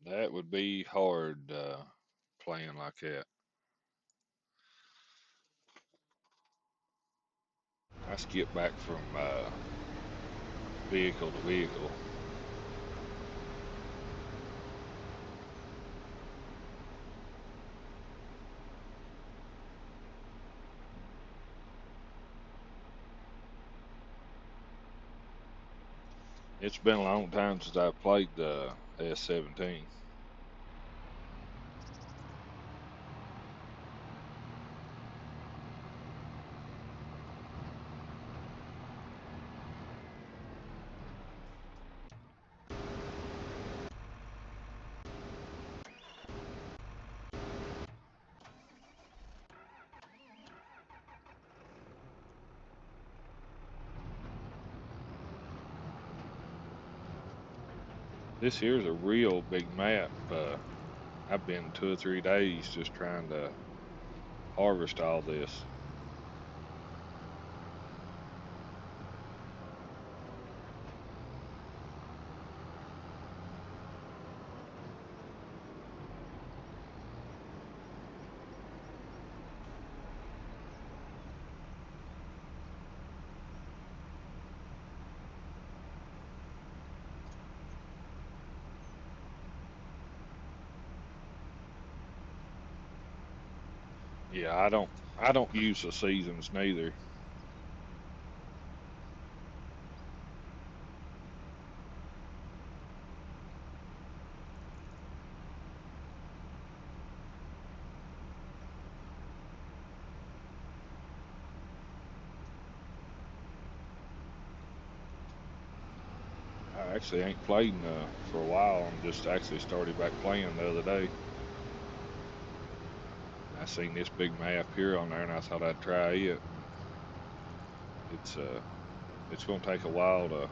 That would be hard playing like that. I skip back from vehicle to vehicle. It's been a long time since I played the S17. This here's a real big map. I've been 2 or 3 days just trying to harvest all this. Yeah, I don't use the seasons neither. I actually ain't played for a while. I'm just actually started back playing the other day. I seen this big map here on there, and I thought I'd try it. It's uh, it's gonna take a while to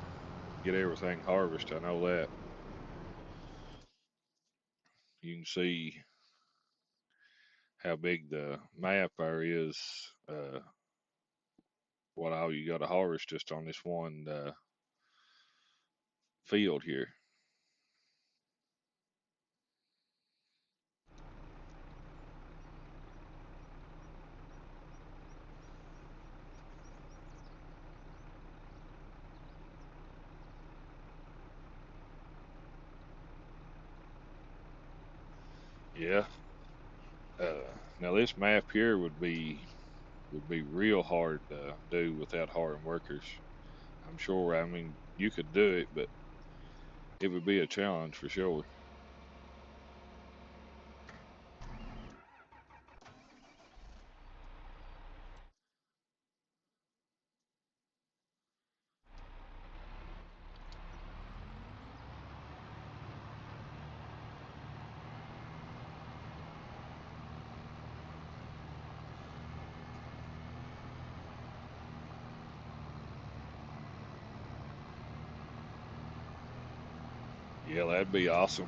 get everything harvested. I know that. You can see how big the map there is. What all you got to harvest just on this one field here. Yeah. Now this map here would be real hard to do without hiring workers. I'm sure. I mean, you could do it, but it would be a challenge for sure. Yeah, that'd be awesome.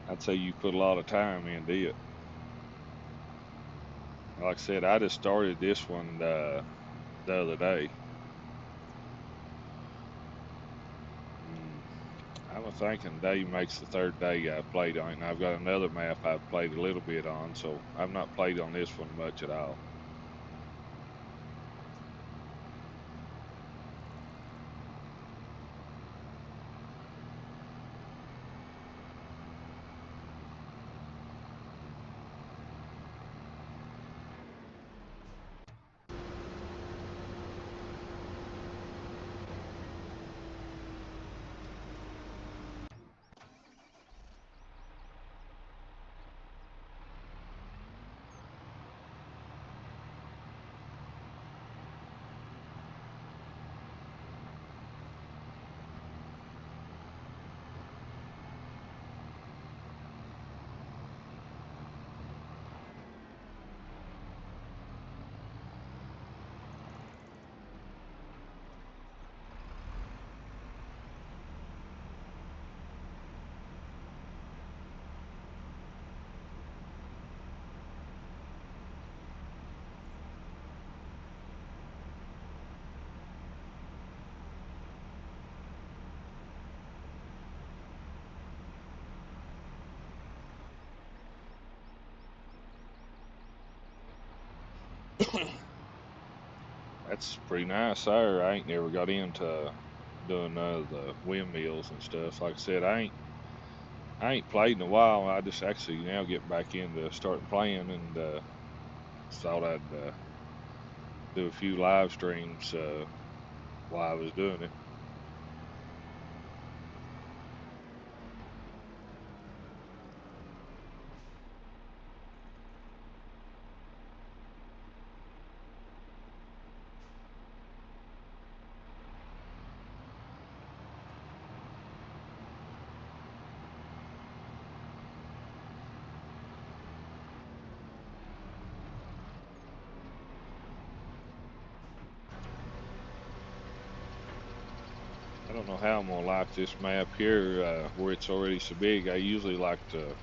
I'd say you put a lot of time into it. Like I said, I just started this one the other day. I'm thinking day makes the third day I played on it, and I've got another map I've played a little bit on, so I've not played on this one much at all. That's pretty nice there. I ain't never got into doing none of the windmills and stuff. Like I said, I ain't played in a while. I just actually now getting back into starting playing, and thought I'd do a few live streams while I was doing it. I don't know how I'm gonna like this map here, where it's already so big. I usually like to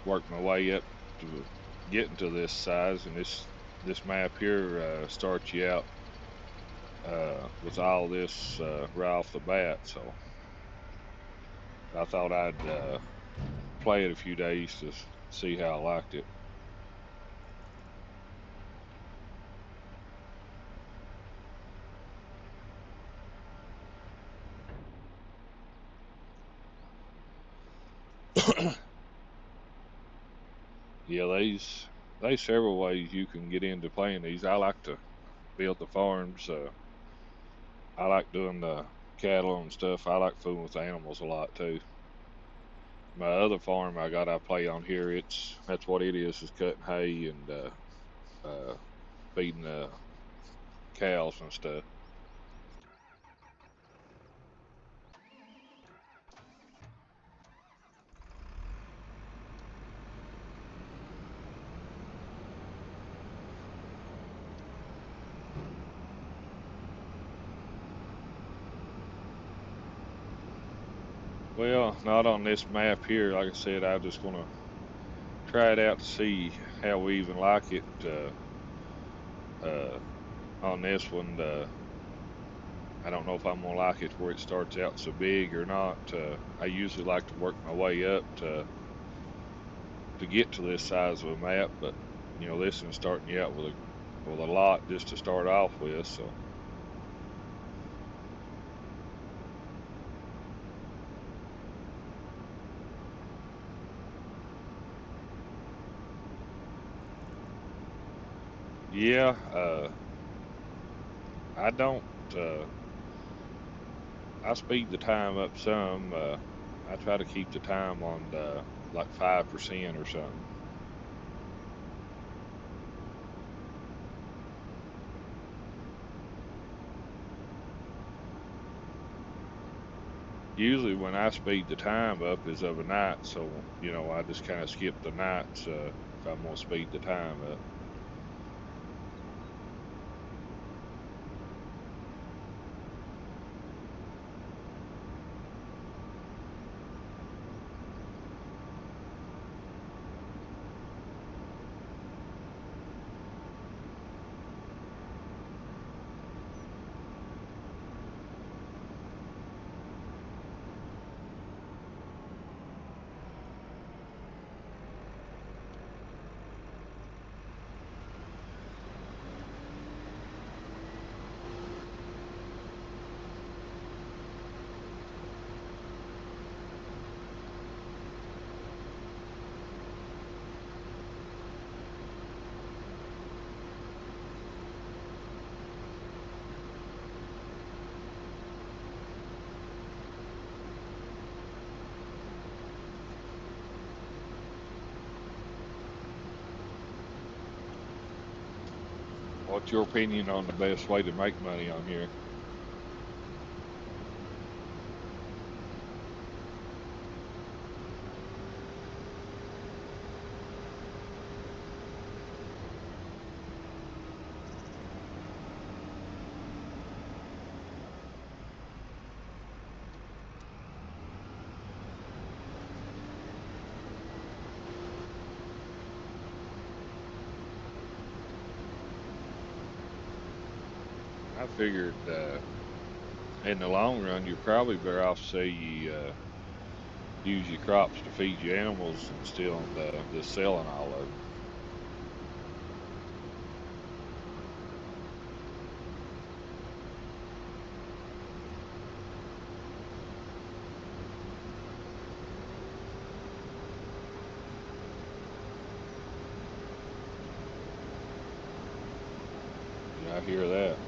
work my way up to getting to this size, and this map here starts you out with all this right off the bat. So I thought I'd play it a few days to see how I liked it. Yeah, there's several ways you can get into playing these. I like to build the farms. I like doing the cattle and stuff. I like fooling with the animals a lot too. My other farm I play on here. That's what it is cutting hay and uh, feeding the cows and stuff. Well, not on this map here. Like I said, I'm just gonna try it out to see how we even like it. Uh, on this one, I don't know if I'm gonna like it where it starts out so big or not. I usually like to work my way up to get to this size of a map, but this one's starting you out with a lot just to start off with. So yeah, I don't. Uh, I speed the time up some. I try to keep the time on like 5% or something. Usually when I speed the time up is of a night, so I just kind of skip the nights if I'm gonna speed the time up. What's your opinion on the best way to make money on here? I figured in the long run, you're probably better off say you use your crops to feed your animals instead of just selling all of them. Yeah, I hear that.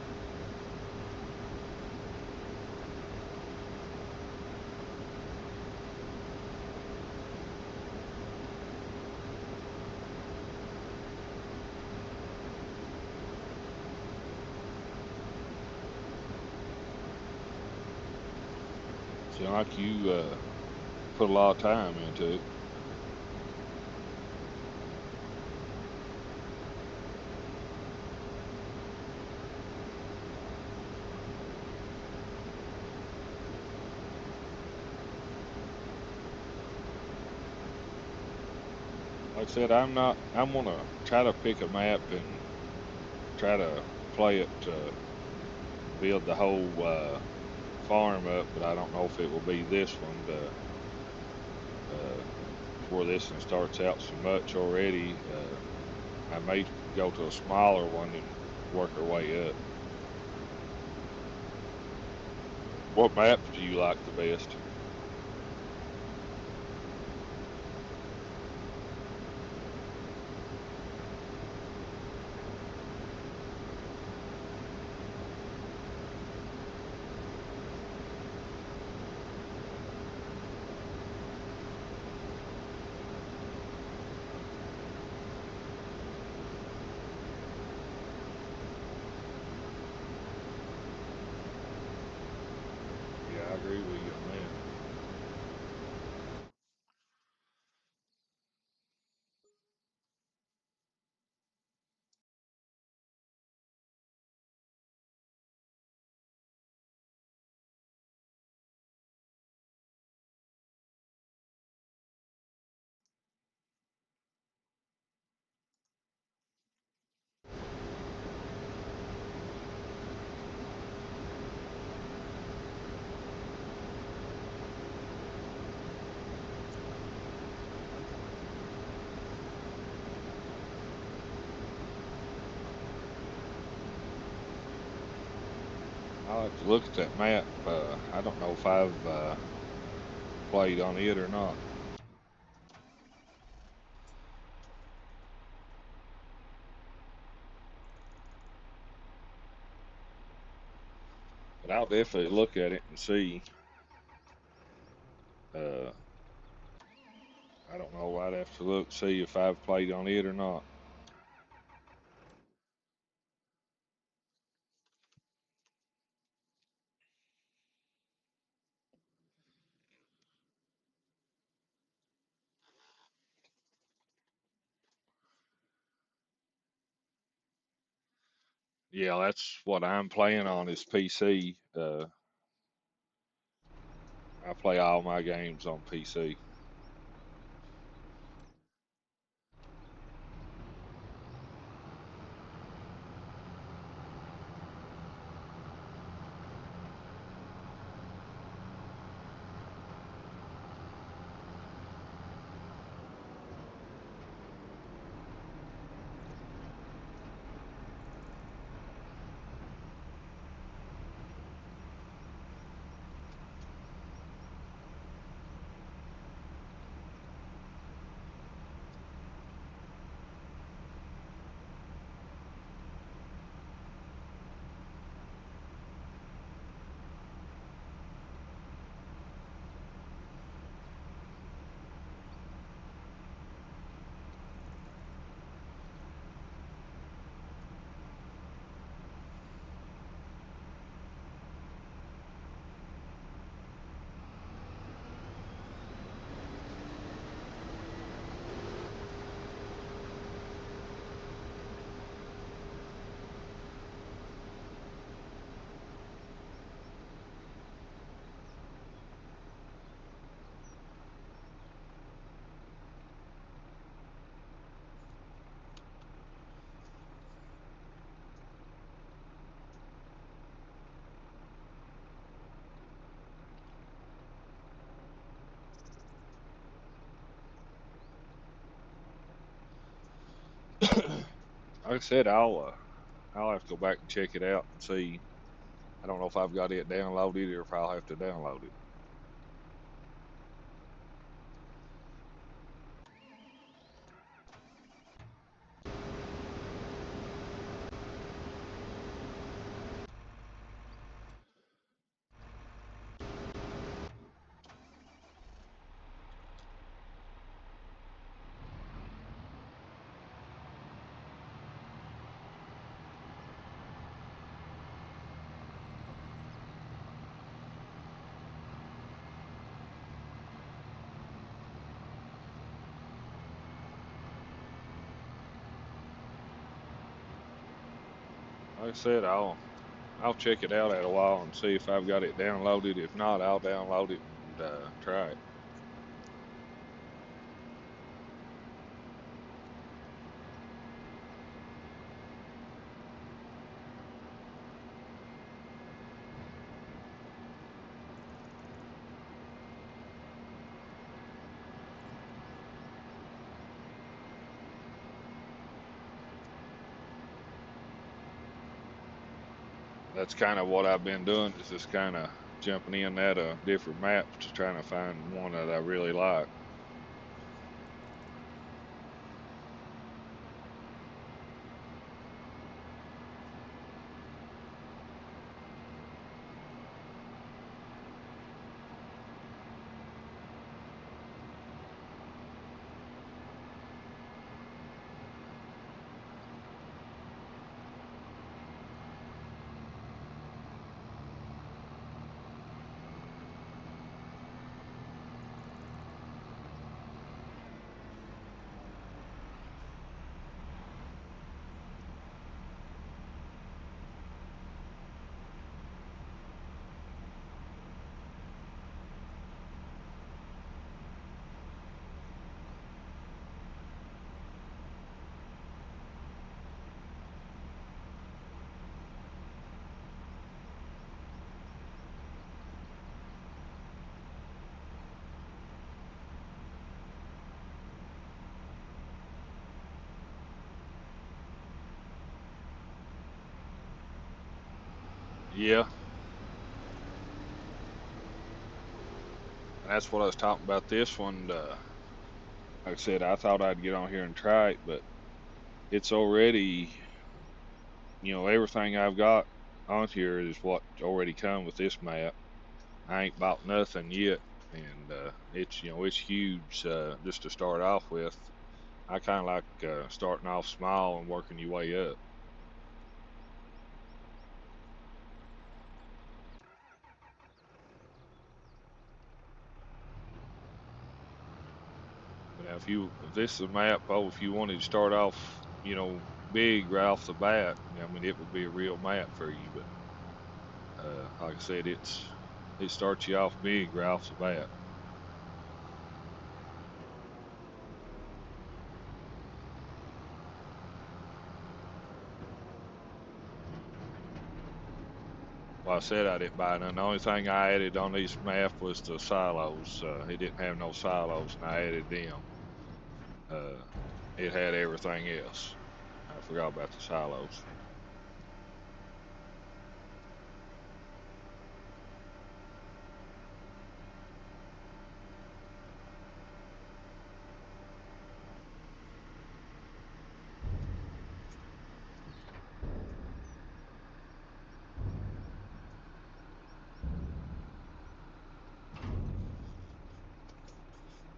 Seems like you put a lot of time into it. Like I said, I'm not. I'm gonna try to pick a map and try to play it to build the whole farm up, but I don't know if it will be this one before this one starts out so much already. I may go to a smaller one and work our way up. What map do you like the best? Yeah, I agree with you on that. I'll have to look at that map. I don't know if I've played on it or not, but I'll definitely look at it and see. Uh, I don't know. I'd have to look see if I've played on it or not. Yeah, that's what I'm playing on is PC. I play all my games on PC. Like I said, I'll have to go back and check it out and see. I don't know if I've got it downloaded or if I'll have to download it. Like I said, I'll check it out at a while and see if I've got it downloaded. If not, I'll download it and try it. That's kind of what I've been doing, is just kind of jumping in at a different map to trying to find one that I really like. Yeah, and that's what I was talking about this one. Like I said, I thought I'd get on here and try it, but it's already, everything I've got on here is what already come with this map. I ain't bought nothing yet, and it's huge just to start off with. I kind of like starting off small and working your way up. But now if this is a map, if you wanted to start off, big right off the bat, I mean, it would be a real map for you. But like I said, it starts you off big right off the bat. Well, I said I didn't buy none. The only thing I added on this map was the silos. It didn't have no silos, and I added them. Uh, it had everything else. I forgot about the silos.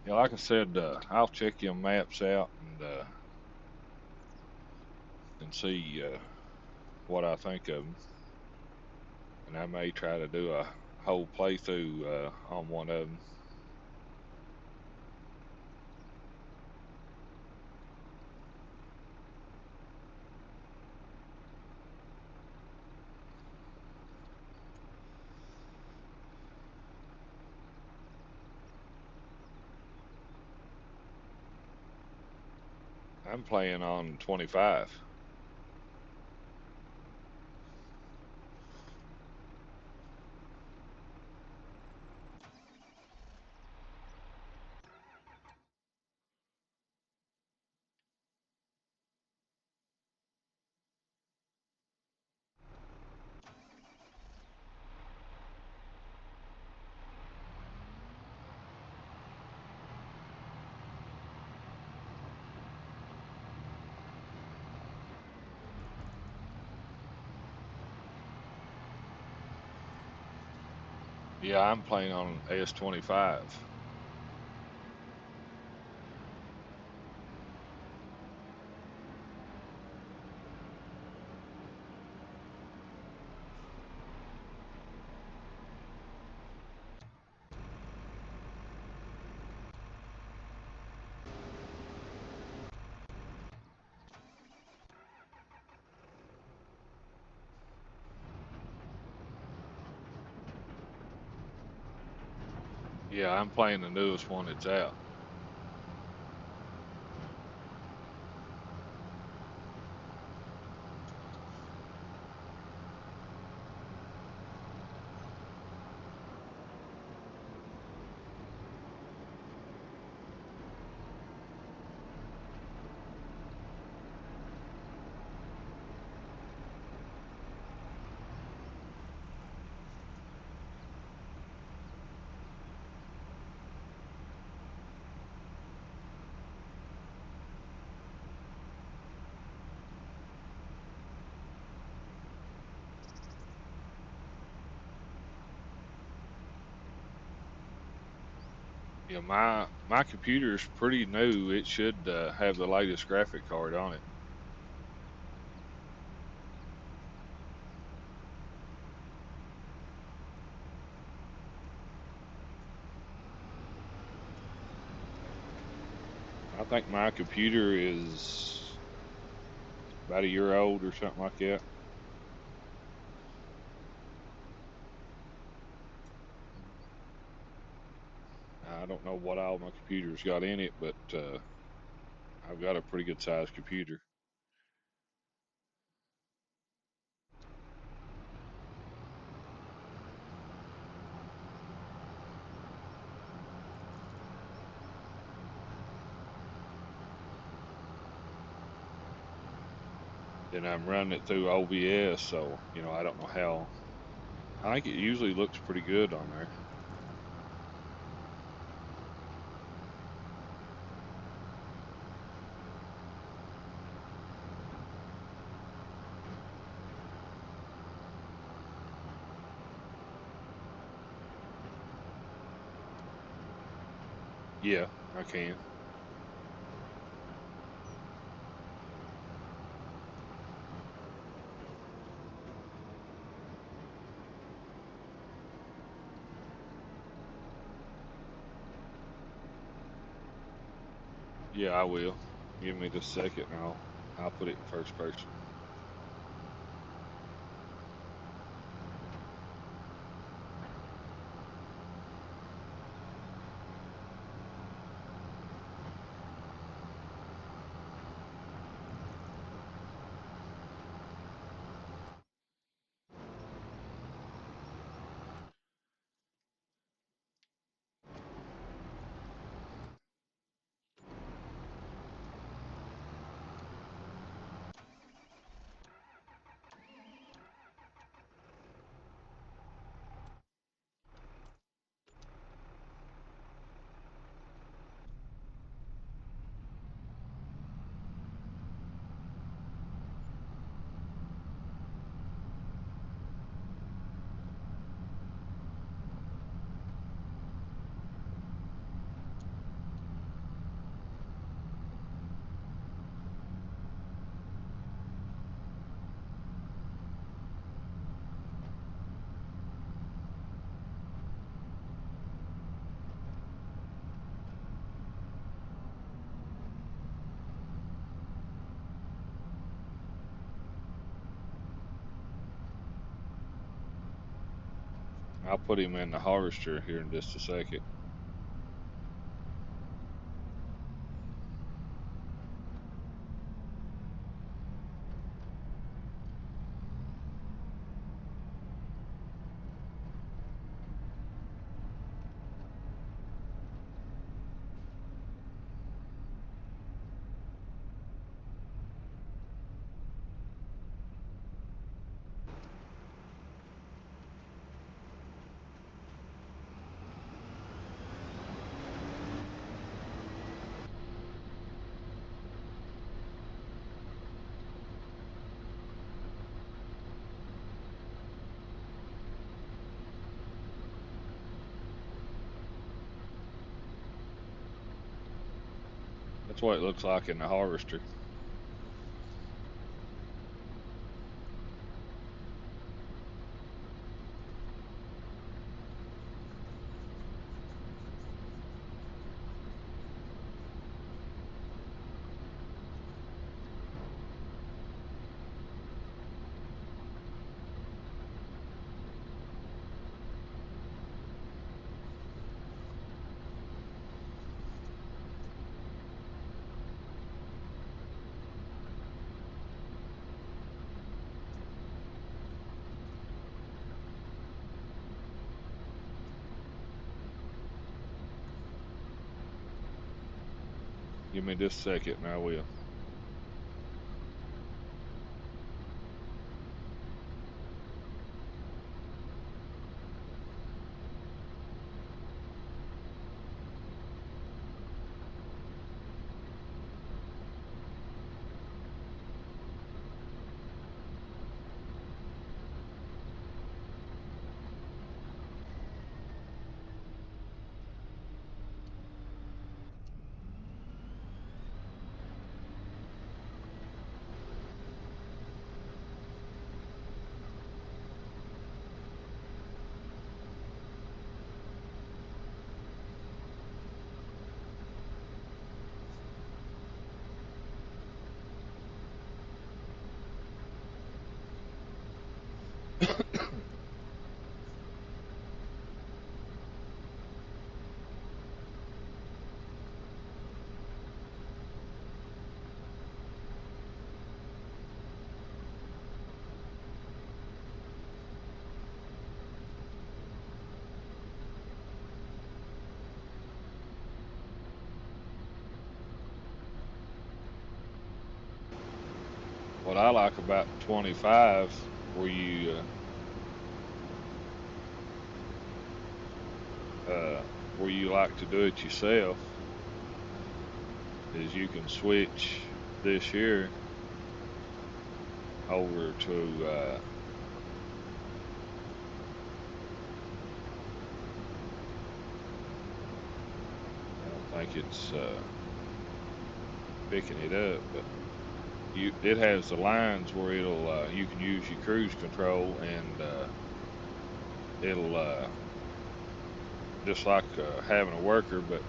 Yeah, like I said, I'll check your maps out and see what I think of them, and I may try to do a whole playthrough on one of them. I'm playing on 25. Yeah, I'm playing on S25. Yeah, I'm playing the newest one that's out. Yeah, my computer's pretty new. It should have the latest graphic card on it. I think my computer is about a year old or something like that. I don't know what all my computer's got in it, but I've got a pretty good sized computer. And I'm running it through OBS, so I don't know how. I think it usually looks pretty good on there. Yeah, I can. Yeah, I will. Give me just a second, and I'll put it in first person. I'll put him in the harvester here in just a second. That's what it looks like in the harvester. Give me just a second and I will. What I like about 25, where you like to do it yourself, is you can switch this here over to I don't think it's picking it up, but it has the lines where it'll you can use your cruise control and it'll just like having a worker, but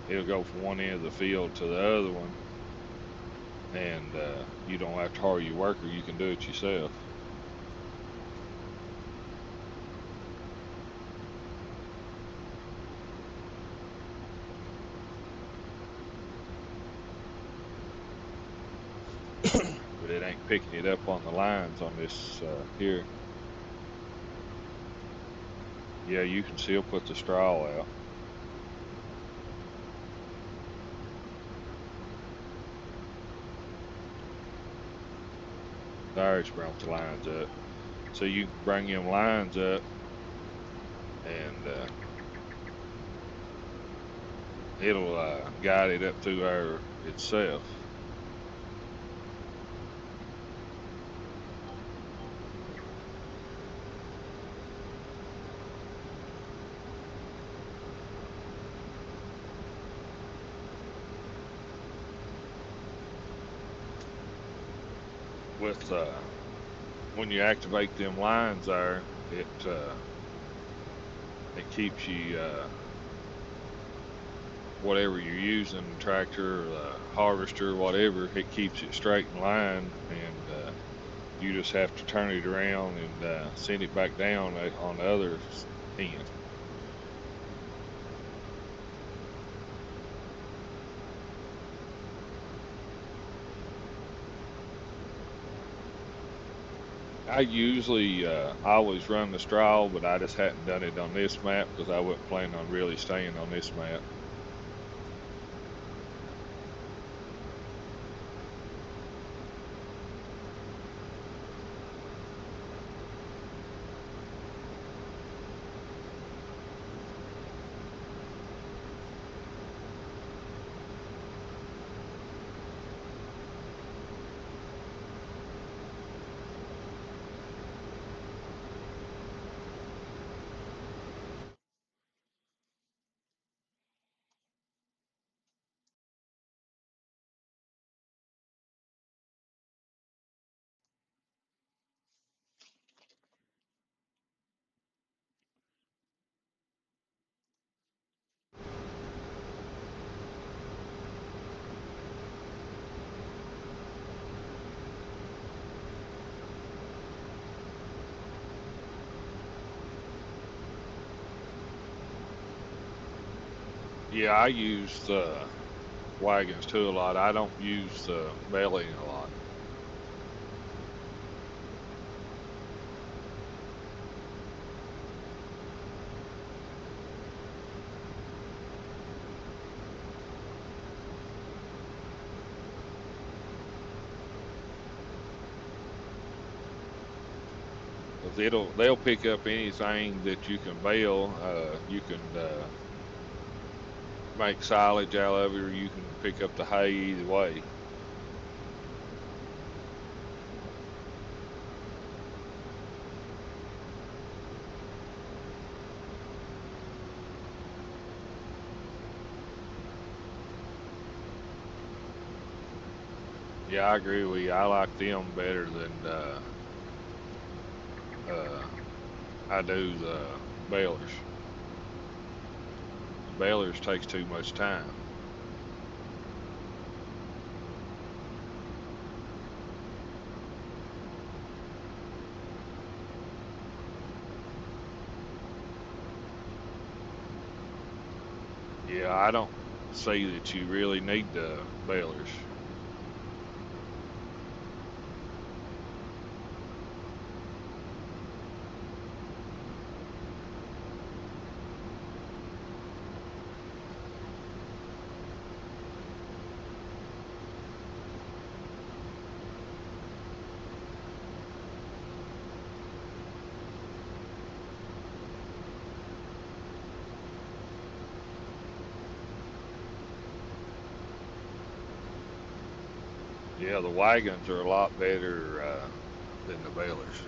it'll go from one end of the field to the other one, and you don't have to hire your worker. You can do it yourself. But it ain't picking it up on the lines on this here. Yeah, you can still put the straw out. There, it's brought the lines up. So you can bring them lines up and it'll guide it up through there itself. With when you activate them lines there, it keeps you whatever you're using, tractor, harvester, whatever, it keeps it straight in line, and you just have to turn it around and send it back down on the other end. I usually always run the straw, but I just hadn't done it on this map because I wasn't planning on really staying on this map. Yeah, I use the wagons too a lot. I don't use the belly a lot. 'Cause they'll pick up anything that you can bale. You can make silage out of it, or you can pick up the hay either way. Yeah, I agree with you. I like them better than uh, I do the balers. The balers takes too much time. Yeah, I don't see that you really need the balers. Yeah, the wagons are a lot better than the balers.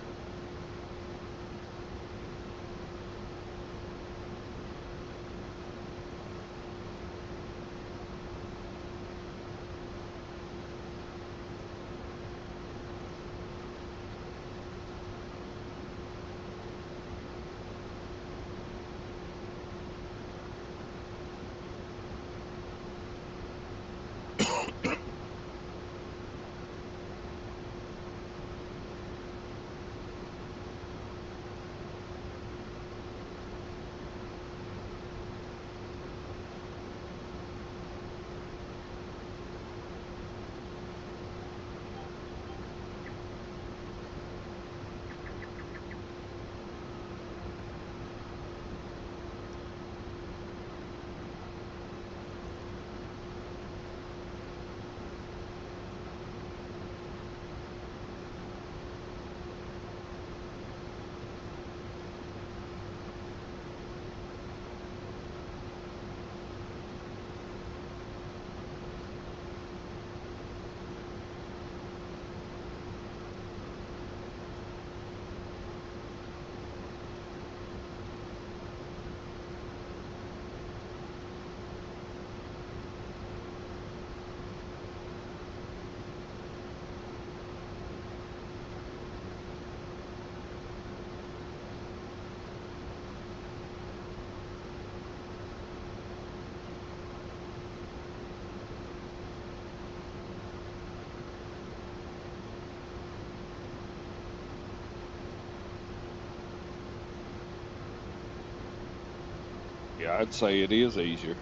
Yeah, I'd say it is easier.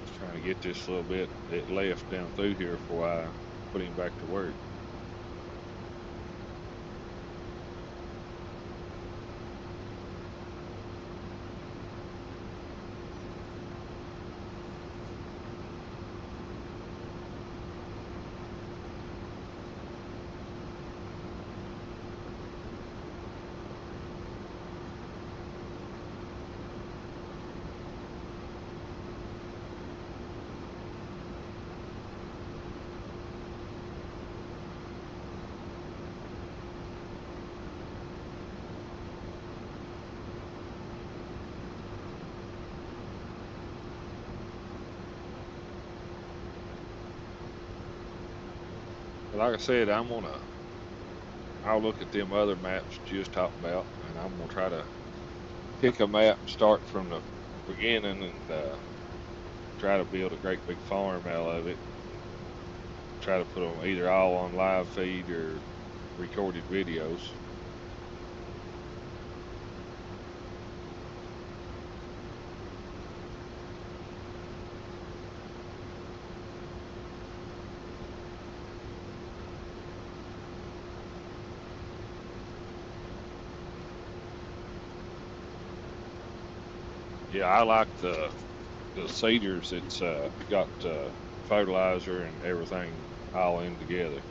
Just trying to get this little bit that left down through here before I put him back to work. But like I said, I'll look at them other maps you just talking about, and I'm gonna try to pick a map and start from the beginning and try to build a great big farm out of it. Try to put them either all on live feed or recorded videos. Yeah, I like the cedars. It's got fertilizer and everything all in together.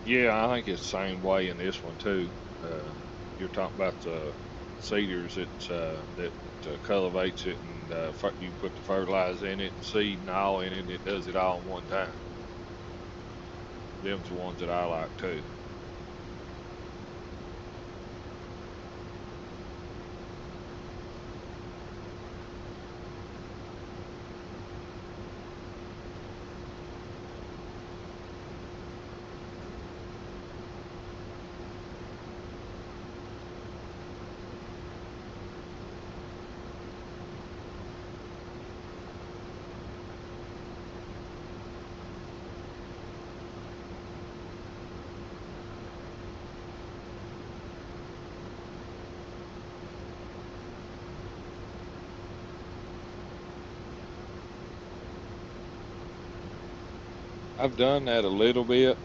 Yeah, I think it's the same way in this one too. You're talking about the cedars that cultivates it, and you put the fertilizer in it and seed and all in it, and it does it all in one time. Them's the ones that I like too. I've done that a little bit.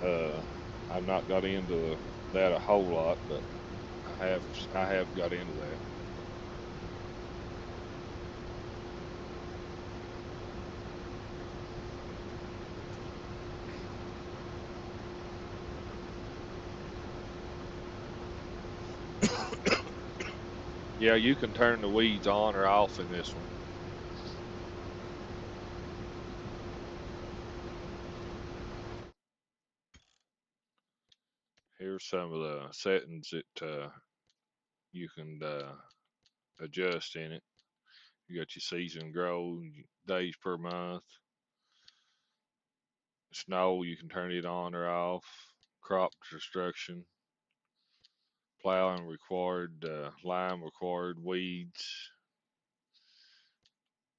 Uh, I've not got into that a whole lot, but I have got into that. Yeah, you can turn the weeds on or off in this one. Here's some of the settings that you can adjust in it. You got your season grow, days per month, snow, you can turn it on or off, crop destruction, plowing required, lime required, weeds.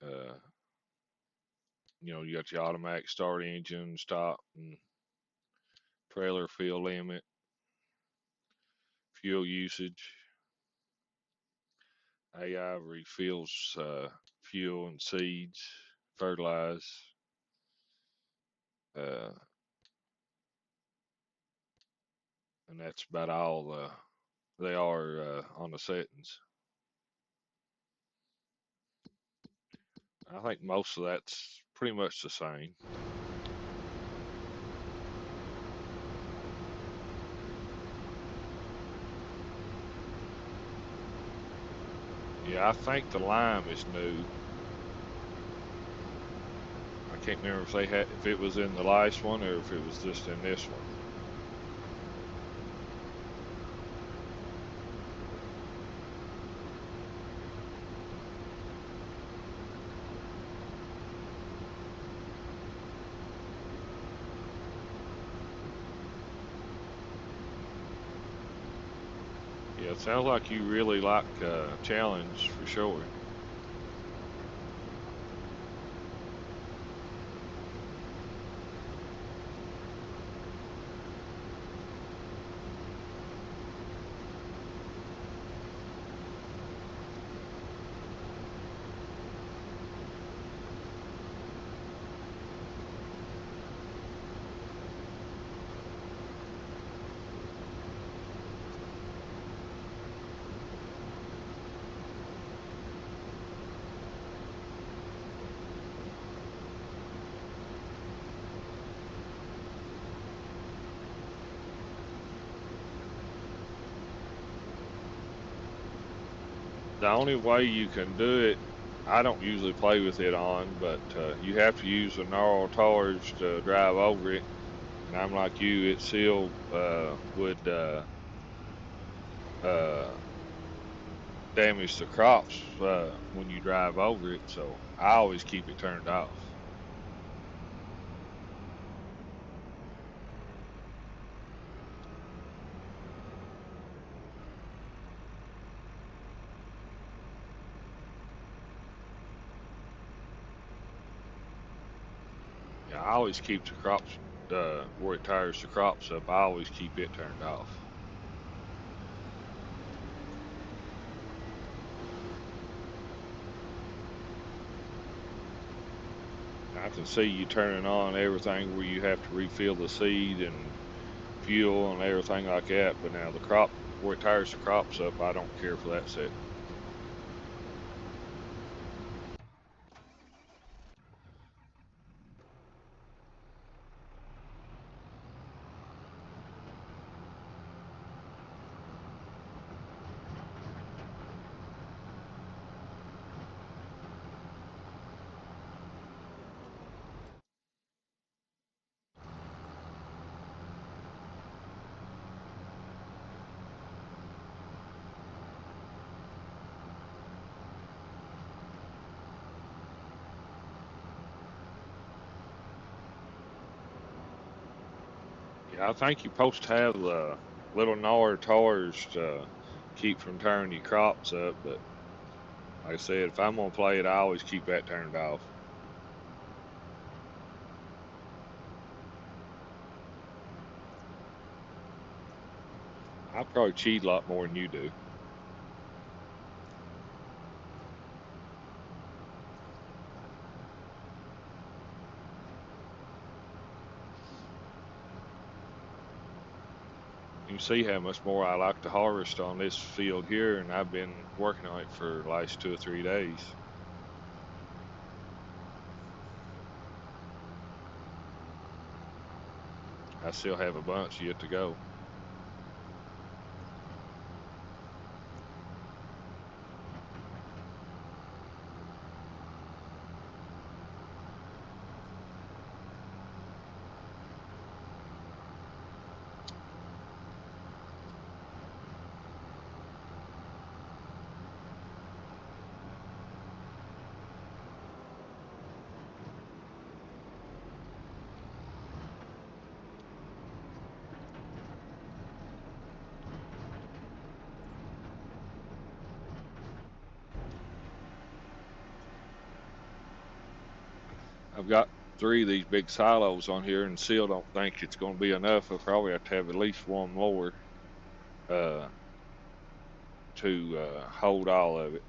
Uh, you got your automatic start engine, stop, and trailer fill limit, fuel usage. AI refills fuel and seeds, fertilize. Uh, and that's about all they are on the settings. I think most of that's pretty much the same. Yeah, I think the lime is new. I can't remember if it was in the last one or if it was just in this one. Yeah, it sounds like you really like challenge for sure. The only way you can do it, I don't usually play with it on, but you have to use the gnarl tires to drive over it. And I'm like you, it still would uh, damage the crops when you drive over it. So I always keep it turned off. Yeah, I always keep the crops where it tires the crops up. I always keep it turned off. I can see you turning on everything where you have to refill the seed and fuel and everything like that. But now the crop where it tires the crops up, I don't care for that setting. Yeah, I think you're supposed to have little gnawer tires to keep from turning your crops up. But like I said, if I'm gonna play it, I always keep that turned off. I probably cheat a lot more than you do. You see how much more I like to harvest on this field here, and I've been working on it for the last 2 or 3 days. I still have a bunch yet to go. I've got three of these big silos on here, and still don't think it's going to be enough. I'll probably have to have at least one more uh, to hold all of it.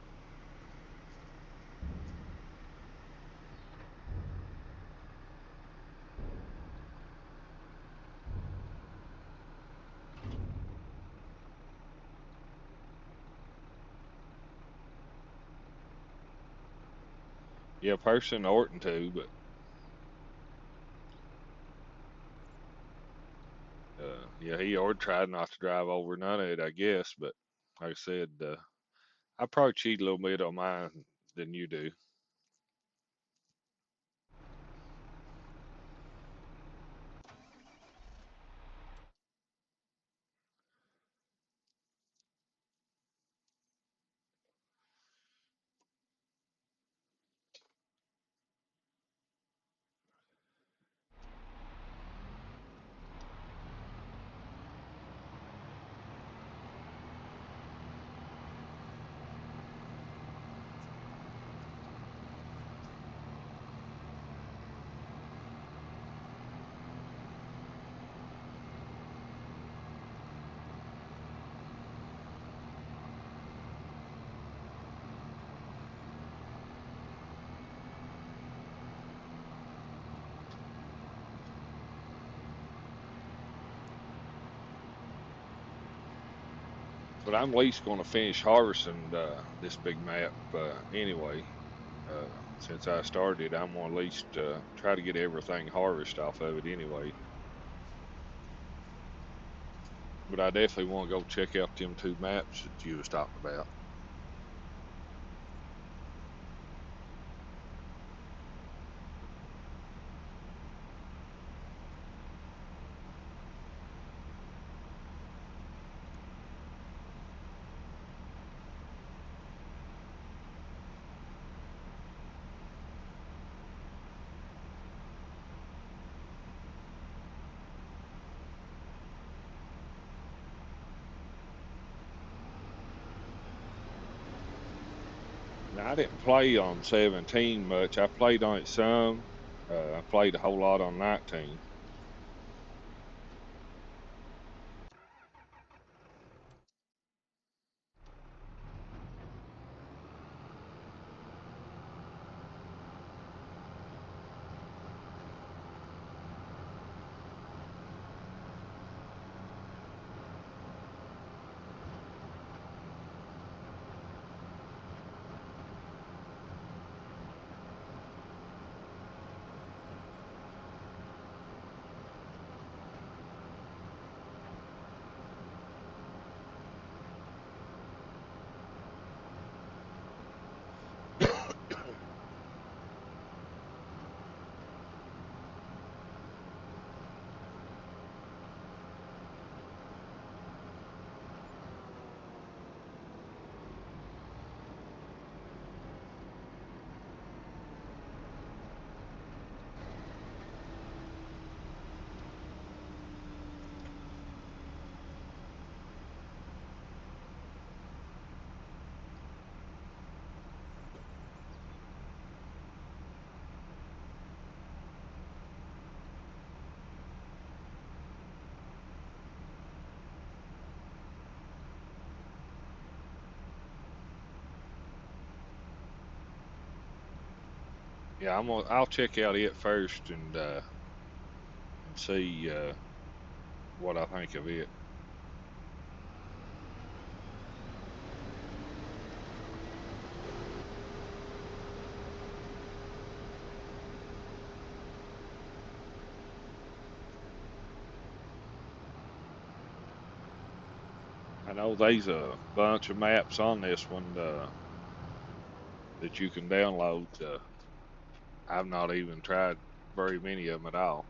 Yeah, person Orton too, but yeah, he or tried not to drive over none of it, I guess. But like I said, I probably cheat a little bit on mine than you do. But I'm at least going to finish harvesting this big map anyway. Since I started, I'm going to at least try to get everything harvested off of it anyway. But I definitely want to go check out them two maps that you was talking about. Now, I didn't play on 17 much. I played on it some. I played a whole lot on 19. Yeah, I'll check out it first and see what I think of it. I know there's a bunch of maps on this one that you can download. I've not even tried very many of them at all.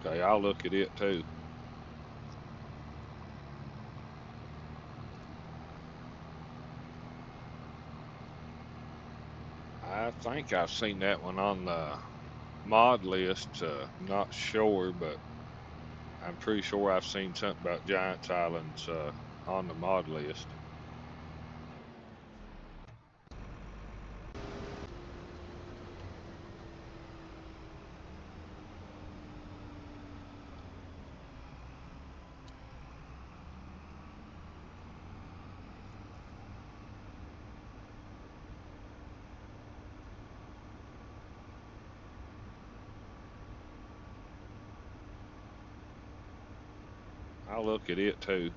Okay, I'll look at it too. I think I've seen that one on the mod list. Not sure, but I'm pretty sure I've seen something about Giants Islands on the mod list. I'll look at it too.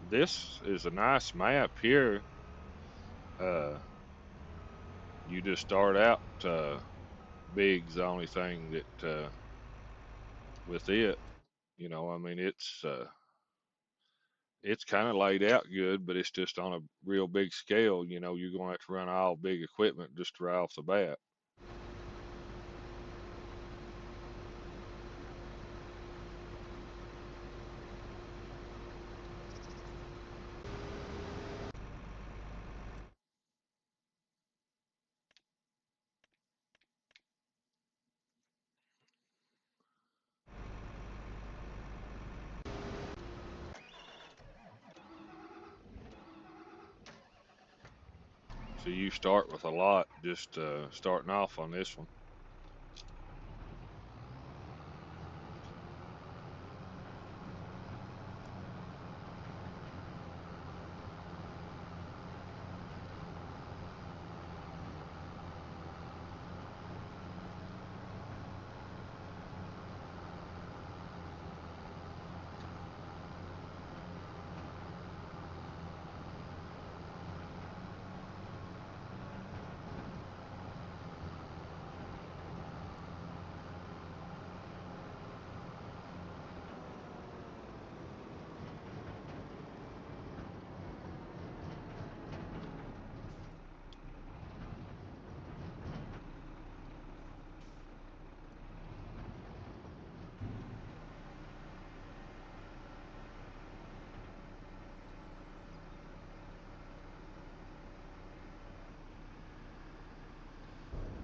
This is a nice map here. Uh, you just start out big's the only thing that with it, I mean, it's kind of laid out good, but it's just on a real big scale. You're going to have to run all big equipment just right off the bat. So you start with a lot just starting off on this one.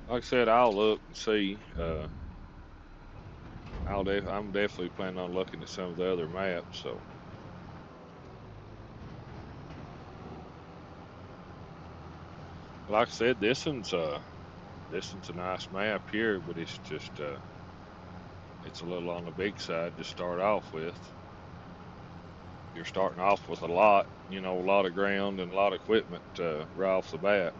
Like I said, I'll look and see. I'm definitely planning on looking at some of the other maps. So, like I said, this one's a nice map here, but it's just it's a little on the big side to start off with. You're starting off with a lot of ground and a lot of equipment right off the bat.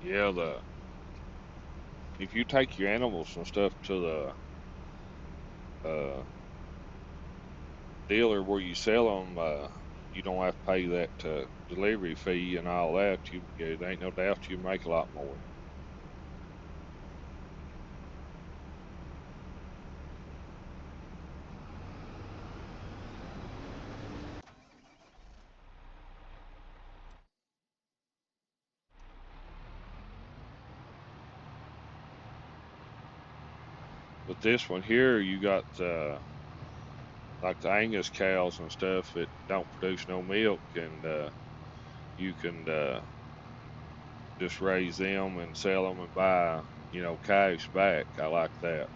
Yeah, the if you take your animals and stuff to the dealer where you sell them, you don't have to pay that delivery fee and all that. There ain't no doubt you make a lot more. But this one here, you got like the Angus cows and stuff that don't produce no milk, and you can just raise them and sell them and buy, calves back. I like that.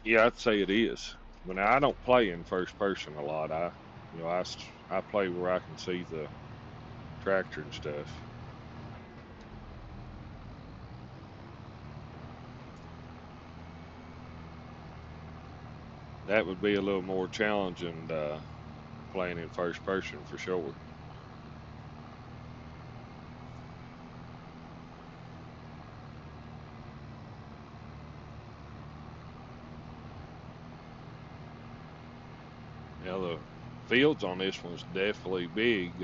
Yeah, I'd say it is. But now I don't play in first person a lot. I play where I can see the tractor and stuff. That would be a little more challenging playing in first person for sure. Now the fields on this one's definitely big.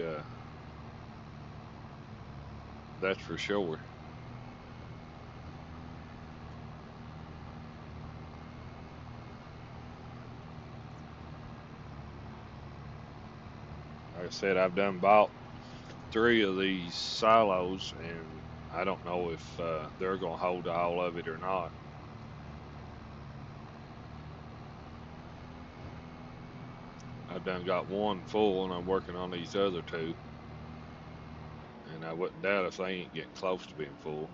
That's for sure. Like I said, I've done bought three of these silos, and I don't know if they're gonna hold all of it or not. I've done got one full, and I'm working on these other two, and I wouldn't doubt if they ain't getting close to being full.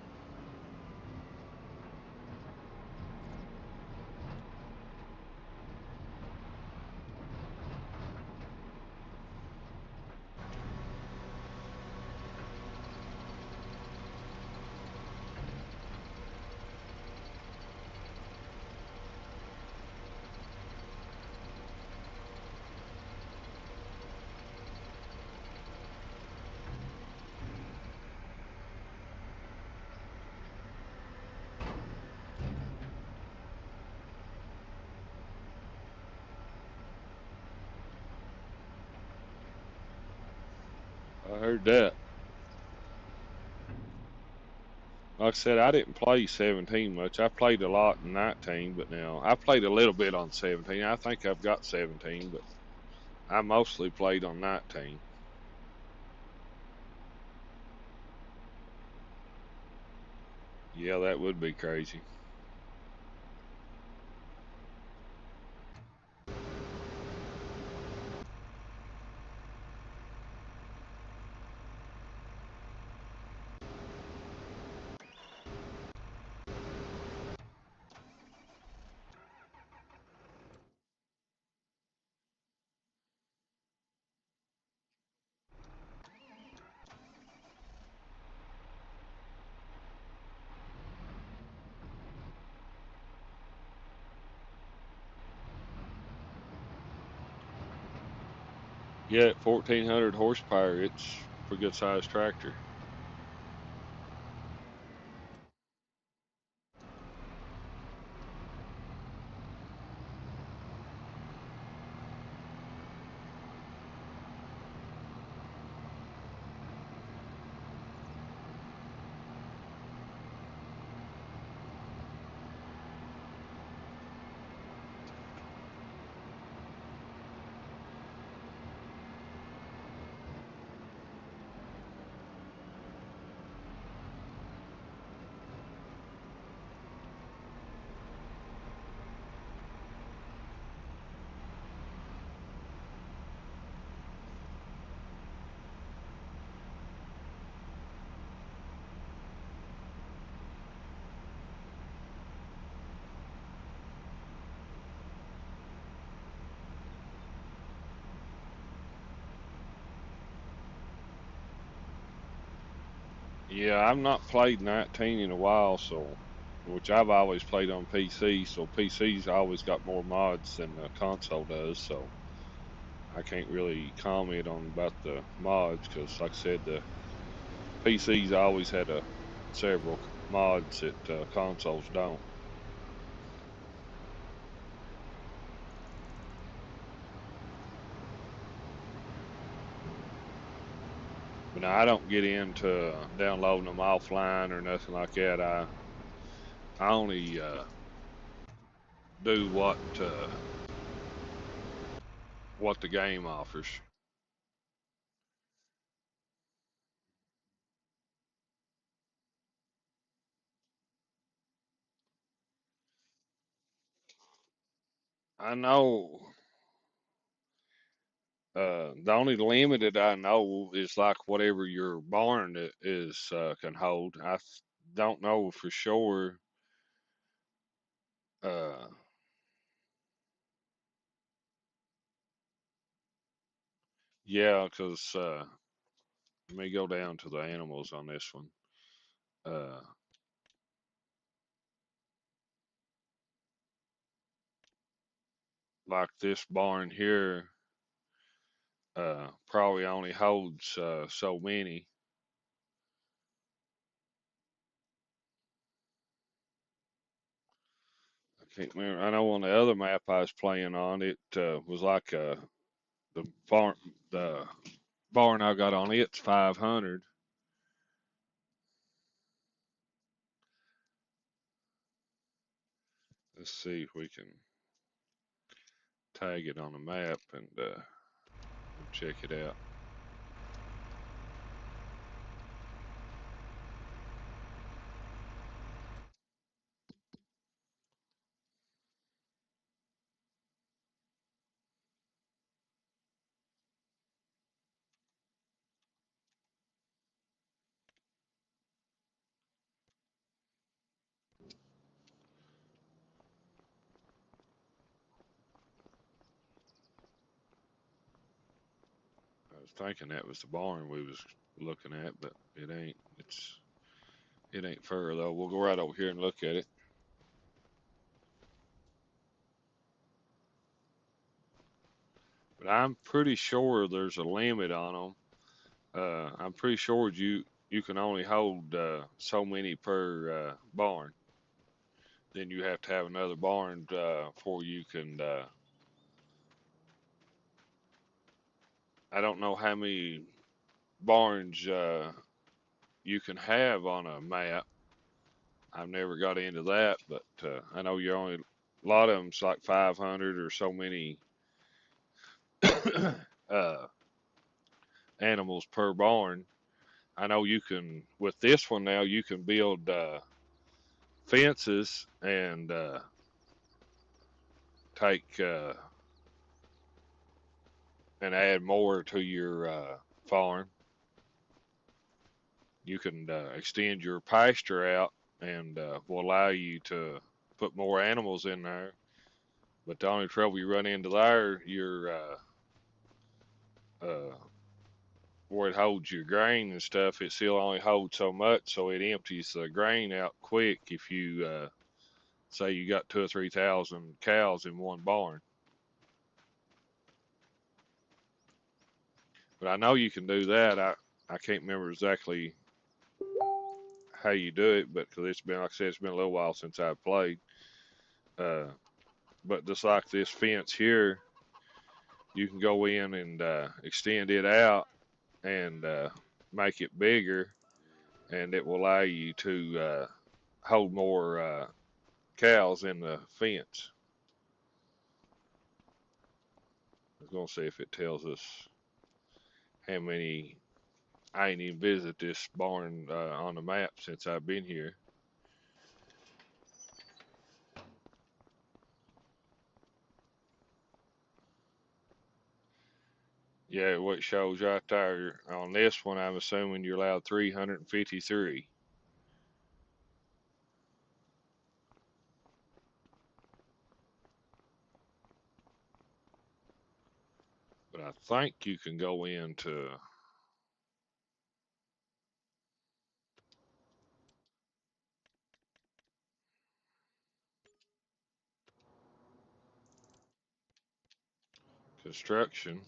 I heard that. Like I said, I didn't play 17 much. I played a lot in 19, but now I played a little bit on 17. I think I've got 17, but I mostly played on 19. Yeah, that would be crazy. Yeah, at 1400 horsepower, it's a pretty good sized tractor. Yeah, I've not played 19 in a while, so which I've always played on PC, so PC's always got more mods than the console does, so I can't really comment on about the mods because, like I said, the PC's always had a several mods that consoles don't. But now I don't get into downloading them offline or nothing like that. I only do what the game offers. I know the only limited I know is like whatever your barn is can hold. Don't know for sure. Uh, yeah, because let me go down to the animals on this one. Uh, like this barn here, probably only holds so many. I can't remember. I know on the other map I was playing on, it was like the barn I got on it's 500. Let's see if we can tag it on the map and check it out. I was thinking that was the barn we was looking at, but it ain't. It ain't fur though. We'll go right over here and look at it. But I'm pretty sure there's a limit on them. I'm pretty sure you can only hold so many per barn. Then you have to have another barn before you can. I don't know how many. barns you can have on a map. I've never got into that, but I know you're only a lot of them's like 500 or so many uh, animals per barn. I know you can with this one now. You can build fences and take and add more to your farm. You can extend your pasture out and will allow you to put more animals in there. But the only trouble you run into there, your uh, where it holds your grain and stuff, it still only holds so much, so it empties the grain out quick if you say you got 2 or 3 thousand cows in one barn. But I know you can do that. I can't remember exactly how you do it, but because it's been, like I said, it's been a little while since I've played. Uh, but just like this fence here, you can go in and extend it out and make it bigger, and it will allow you to hold more cows in the fence. I was gonna see if it tells us how many. I ain't even visited this barn on the map since I've been here. Yeah, what it shows right there on this one, I'm assuming you're allowed 353. But I think you can go into construction.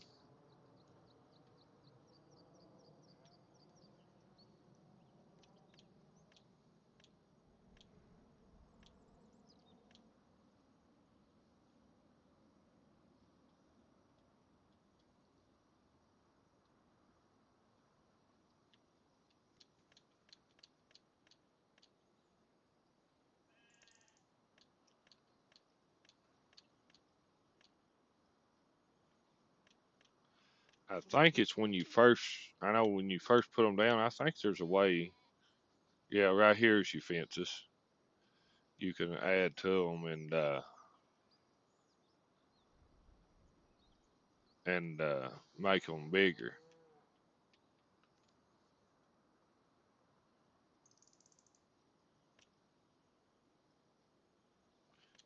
I think it's when you first. I know when you first put them down. I think there's a way. Yeah, right here is your fences. You can add to them and make them bigger.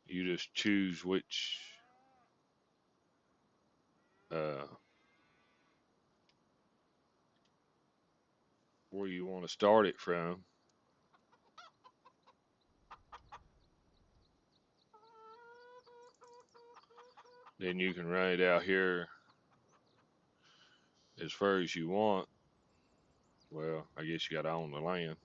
You just choose which uh, where you want to start it from. Then you can run it out here as far as you want. Well, I guess you got to own the land.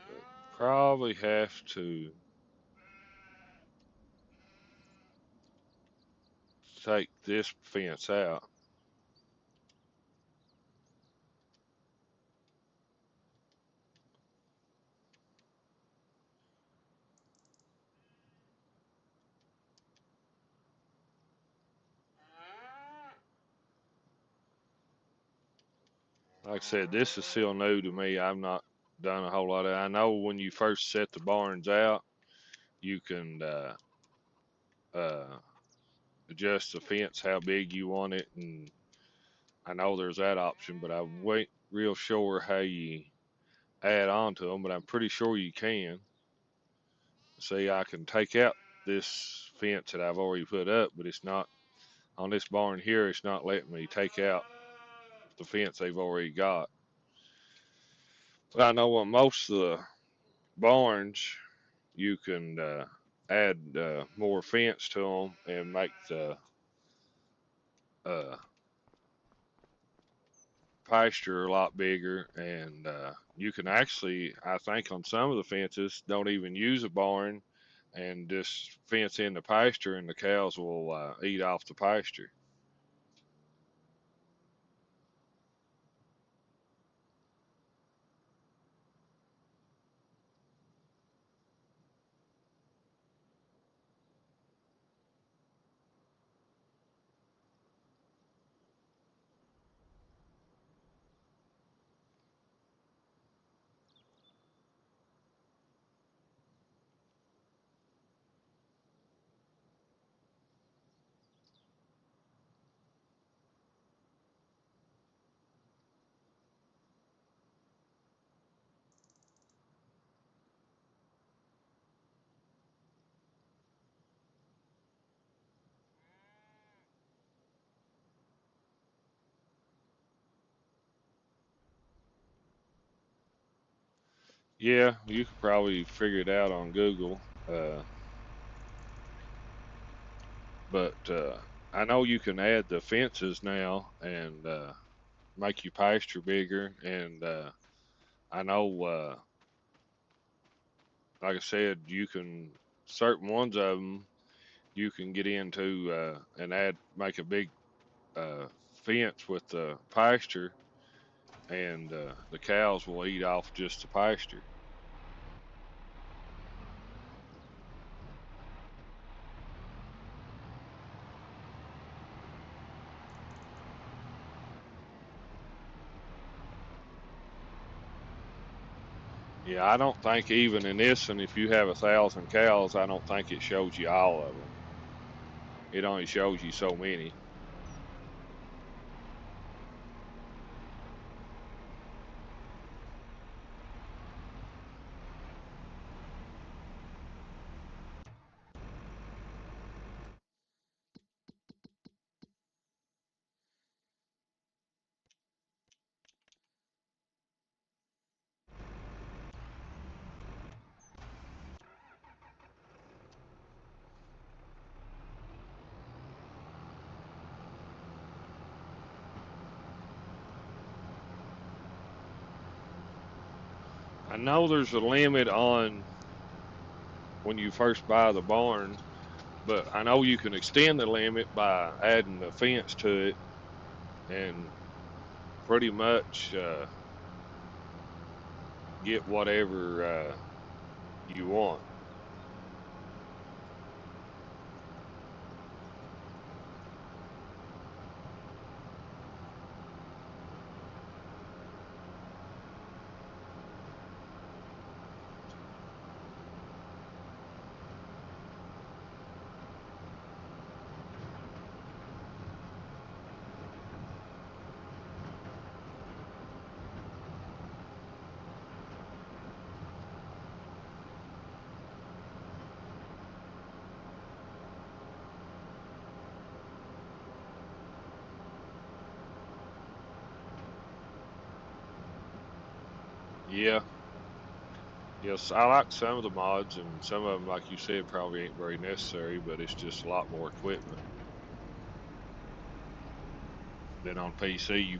But probably have to take this fence out. Like I said, this is still new to me. I've not done a whole lot of it. I know when you first set the barns out, you can uh, adjust the fence how big you want it, and I know there's that option, but I ain't real sure how you add on to them. But I'm pretty sure you can. See, I can take out this fence that I've already put up, but it's not on this barn here. It's not letting me take out the fence they've already got. But I know on most of the barns, you can add more fence to them and make the uh, pasture a lot bigger. And you can actually, I think, on some of the fences, don't even use a barn and just fence in the pasture, and the cows will eat off the pasture. Yeah, you could probably figure it out on Google. But I know you can add the fences now and make your pasture bigger. And I know, like I said, you can certain ones of them you can get into and add make a big uh, fence with the pasture, and the cows will eat off just the pasture. Yeah, I don't think even in this, and if you have 1,000 cows, I don't think it shows you all of them. It only shows you so many. I know there's a limit on when you first buy the barn, but I know you can extend the limit by adding the fence to it and pretty much get whatever you want. Yeah, yes, I like some of the mods, and some of them, like you said, probably ain't very necessary, but it's just a lot more equipment. Then on PC, you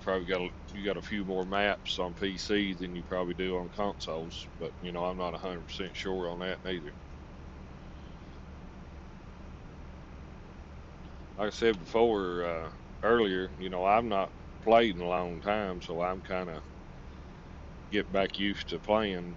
got a few more maps on PC than you probably do on consoles. But I'm not 100% sure on that neither. Like I said before, earlier, I've not played in a long time, so I'm kind of get back used to playing.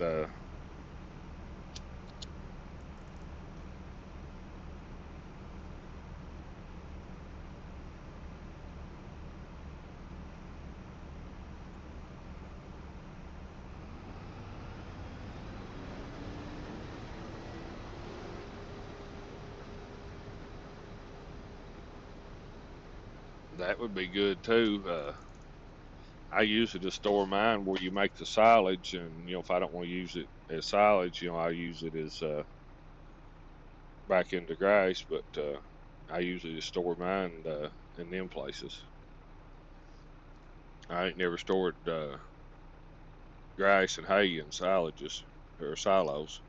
That would be good too. I use it to store mine where you make the silage, and if I don't want to use it as silage, I use it as back into grass. But I usually just store mine in them places. I ain't never stored grass and hay in silages or silos.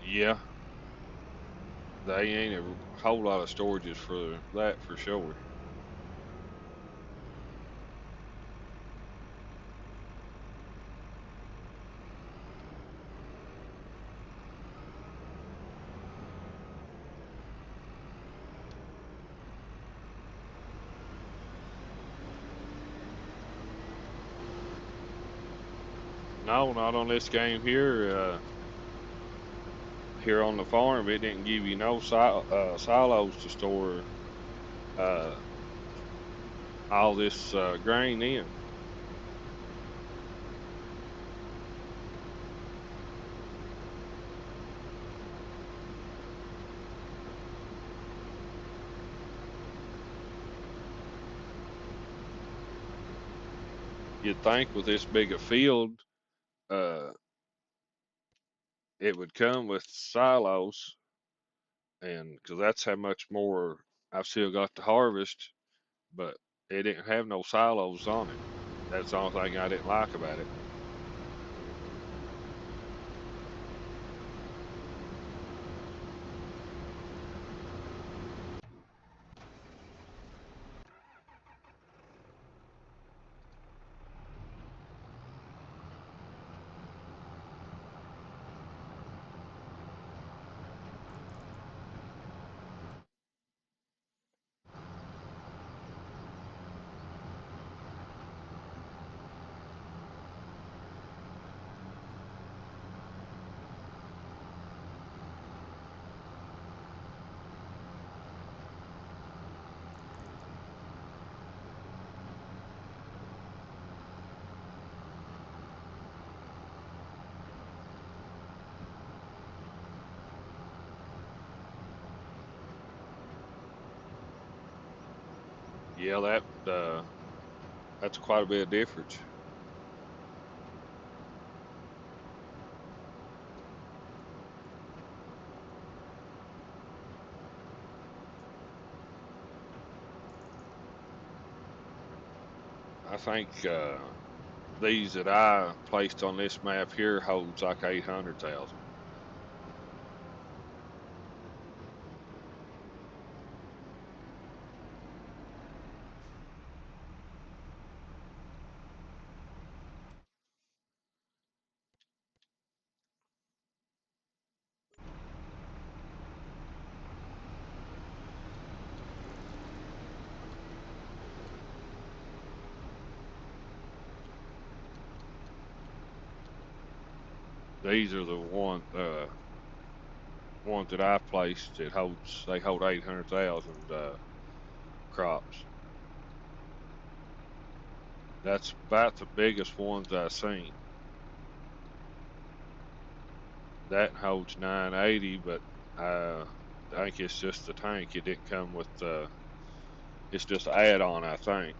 Yeah, they ain't a whole lot of storages for that for sure. No, not on this game here. Here on the farm, it didn't give you no silos to store uh, all this grain in. You'd think with this big a field, uh, it would come with silos, and because that's how much more I've still got to harvest, but it didn't have no silos on it. That's the only thing I didn't like about it. Yeah, that's quite a bit of difference. I think these that I placed on this map here holds like 800,000. These are the ones that I placed that holds they hold 800,000 crops. That's about the biggest ones I've seen. That holds 980, but I think it's just the tank. It didn't come with it's just an add-on, I think.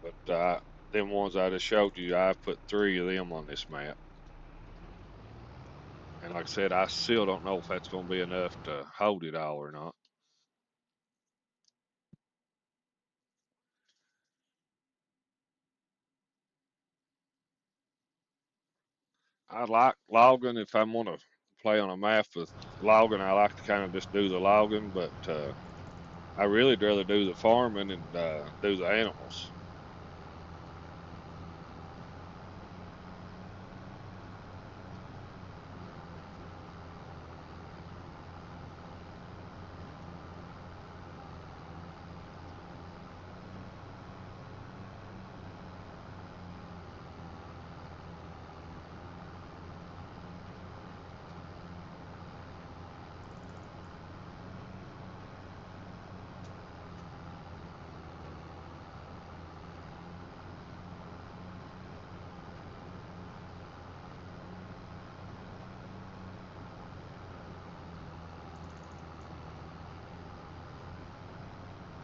But them ones I just showed you, I put three of them on this map. And like I said, I still don't know if that's going to be enough to hold it all or not. I like logging if I'm going to play on a map with logging. I like to kind of just do the logging, but I really'd rather do the farming and do the animals.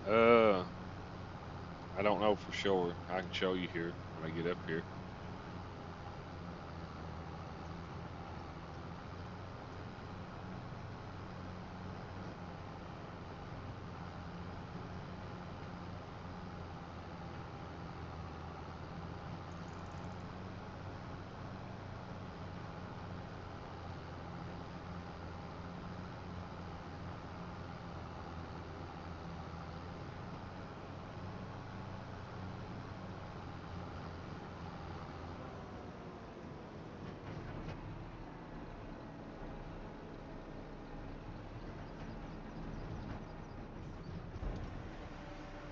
Uh, I don't know for sure. I can show you here when I get up here.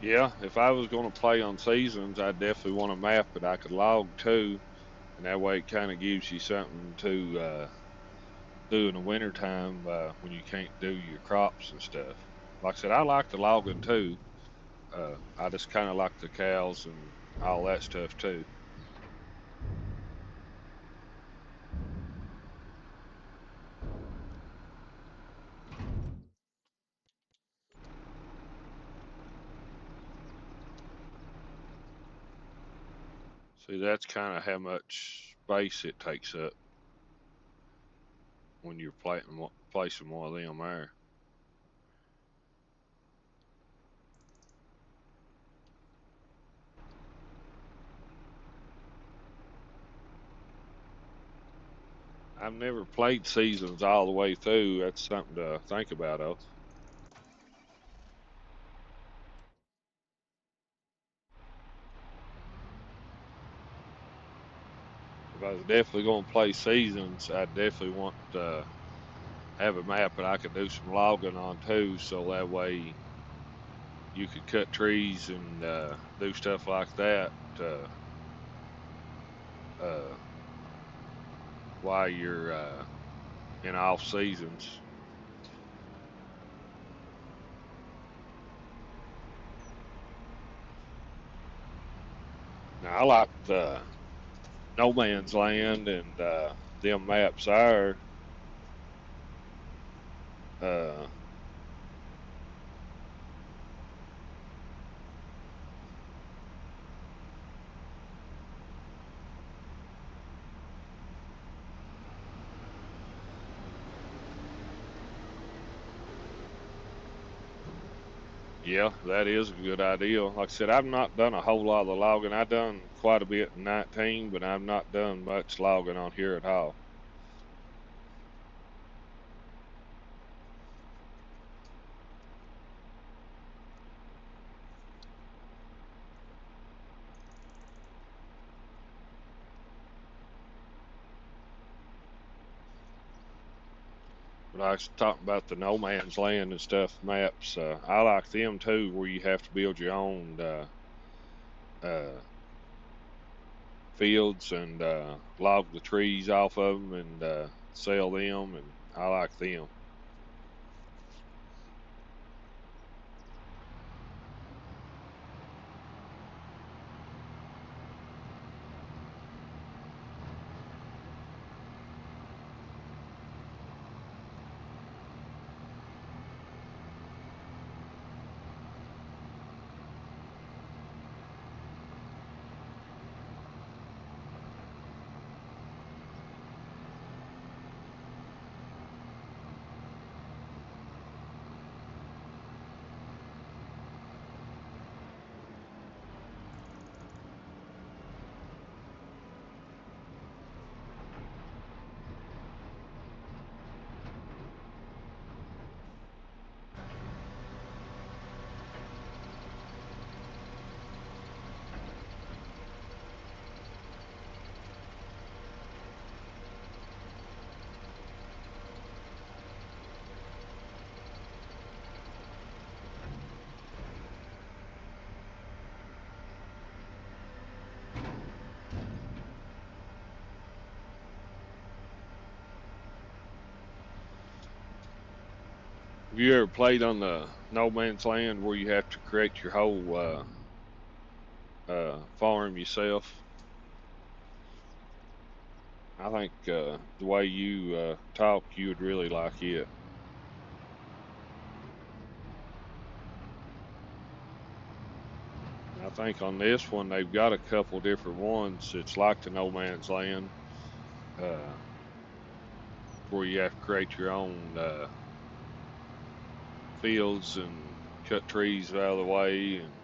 Yeah, if I was going to play on seasons, I'd definitely want a map that I could log to, and that way it kind of gives you something to do in the wintertime when you can't do your crops and stuff. Like I said, I like the logging too. I just kind of like the cows and all that stuff too. See, that's kind of how much space it takes up when you're placing one of them there. I've never played seasons all the way through. That's something to think about, though. If I was definitely going to play seasons, I'd definitely want to have a map that I could do some logging on too, so that way you could cut trees and do stuff like that uh, while you're in off seasons. Now, I like the No Man's Land and them maps there. Uh, yeah, that is a good idea. Like I said, I've not done a whole lot of the logging. I've done quite a bit in 19, but I've not done much logging on here at all. But I was talking about the No Man's Land and stuff maps. I like them too, where you have to build your own uh, fields and log the trees off of them and sell them, and I like them. Have you ever played on the No Man's Land where you have to create your whole farm yourself? I think the way you talk, you would really like it. I think on this one they've got a couple different ones. It's like the No Man's Land, uh, where you have to create your own fields and cut trees out of the way, and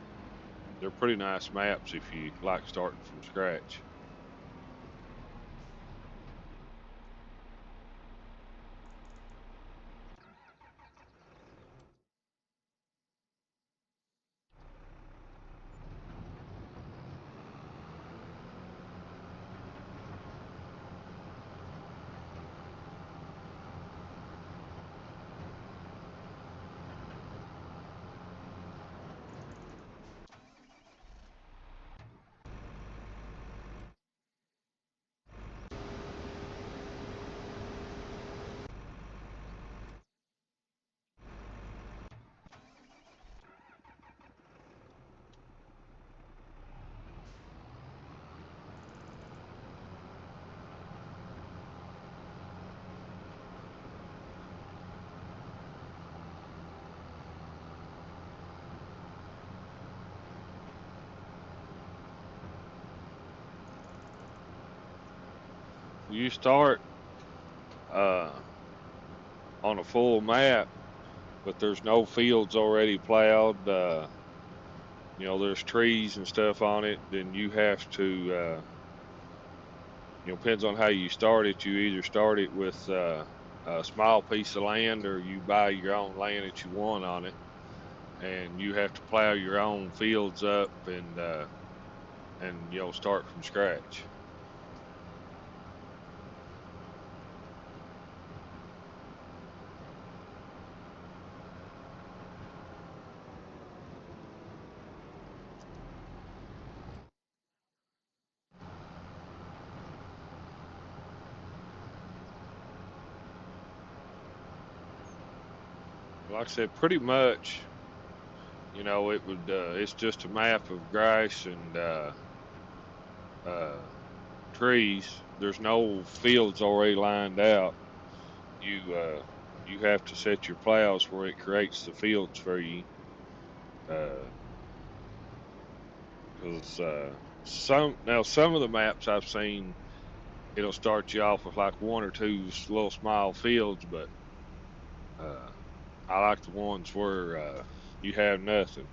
they're pretty nice maps if you like starting from scratch. You start uh, on a full map, but there's no fields already plowed. There's trees and stuff on it. Then you have to, depends on how you start it. You either start it with a small piece of land, or you buy your own land that you want on it, and you have to plow your own fields up and start from scratch. Like I said, pretty much, it's just a map of grass and uh, trees. There's no fields already lined out. You have to set your plows where it creates the fields for you. Because some of the maps I've seen, it'll start you off with like one or two little small fields, but uh, I like the ones where you have nothing.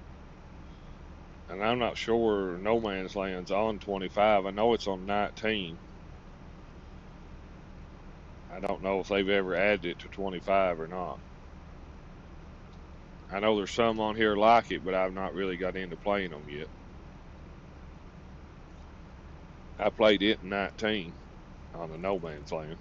And I'm not sure No Man's Land's on 25. I know it's on 19. I don't know if they've ever added it to 25 or not. I know there's some on here like it, but I've not really got into playing them yet. I played it in 19 on the No Man's Land.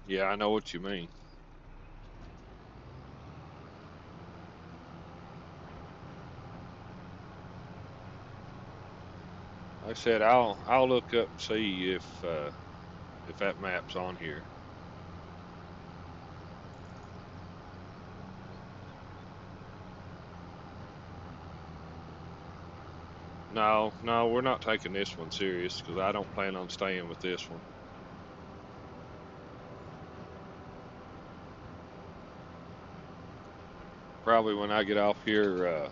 Yeah, I know what you mean. Like I said, I'll look up and see if that map's on here. No, no, we're not taking this one serious because I don't plan on staying with this one. Probably when I get off here,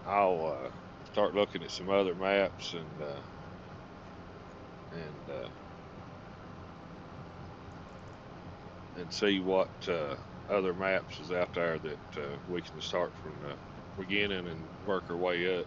I'll start looking at some other maps and and see what other maps is out there that we can start from the beginning and work our way up.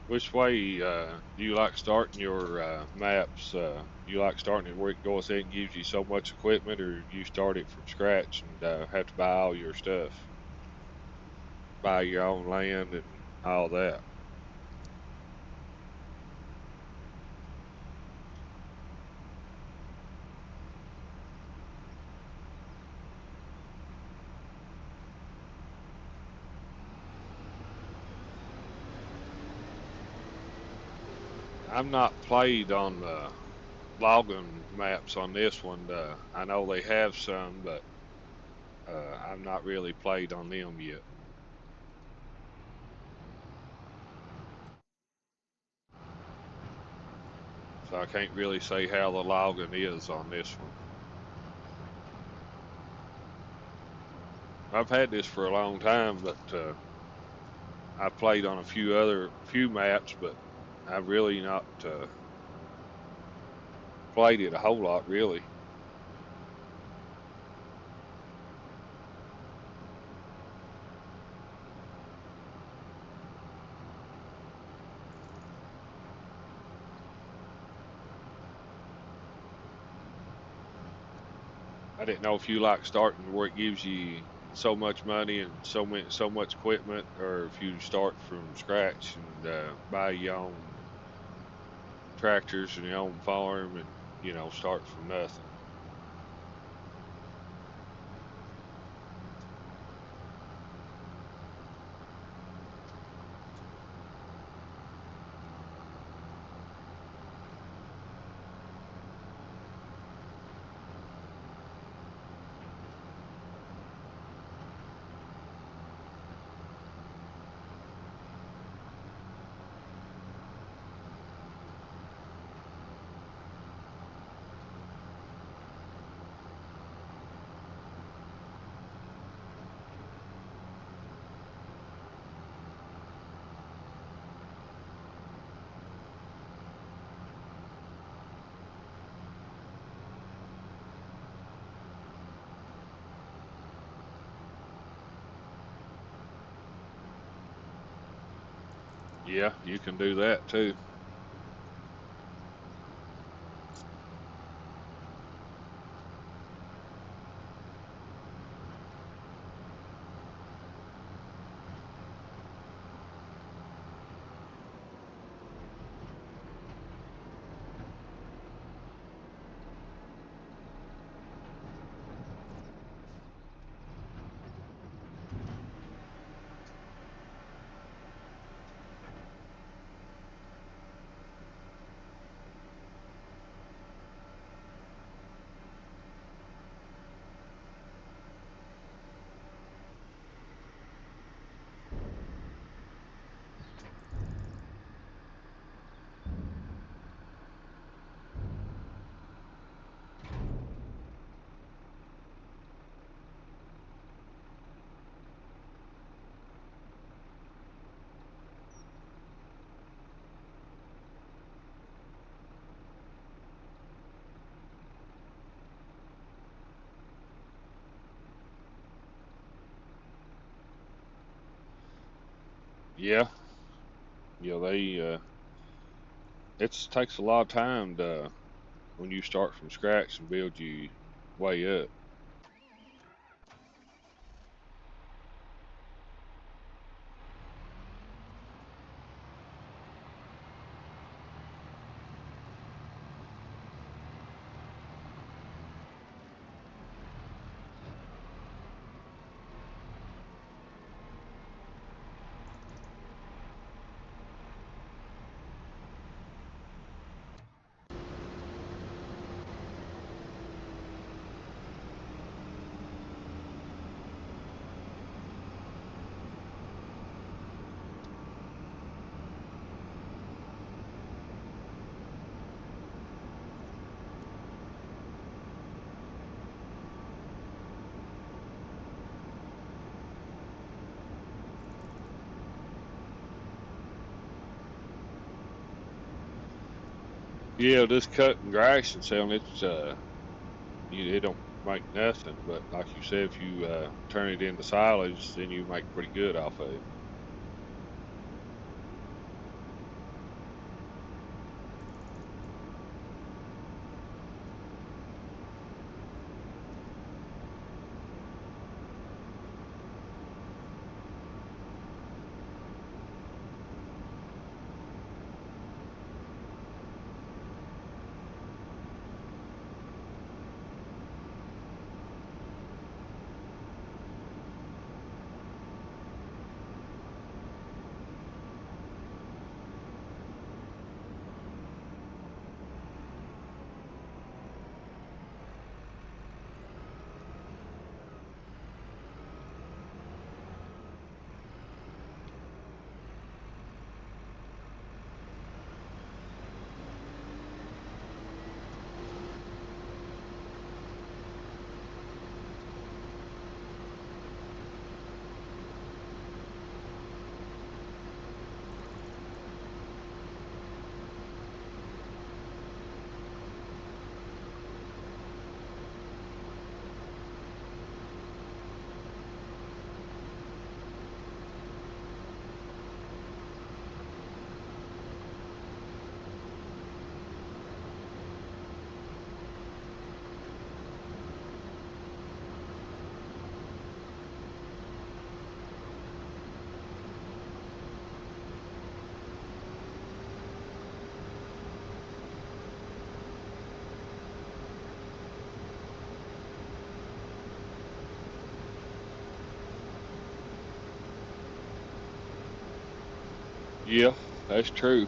Which way do you like starting your maps? Do you like starting it where it goes ahead and gives you so much equipment, or you start it from scratch and have to buy all your stuff, buy your own land and all that? I'm not played on the logging maps on this one. I know they have some, but I've not really played on them yet. So I can't really say how the logging is on this one. I've had this for a long time, but I played on a few maps, but I've really not played it a whole lot, really. I didn't know if you like starting where it gives you so much money and so much equipment, or if you start from scratch and buy your own tractors and your own farm, and start from nothing. Yeah, you can do that too. Yeah, they it takes a lot of time to when you start from scratch and build your way up. Yeah, just cutting grass and selling it don't make nothing. But like you said, if you turn it into silage, then you make pretty good off of it. Yeah, that's true.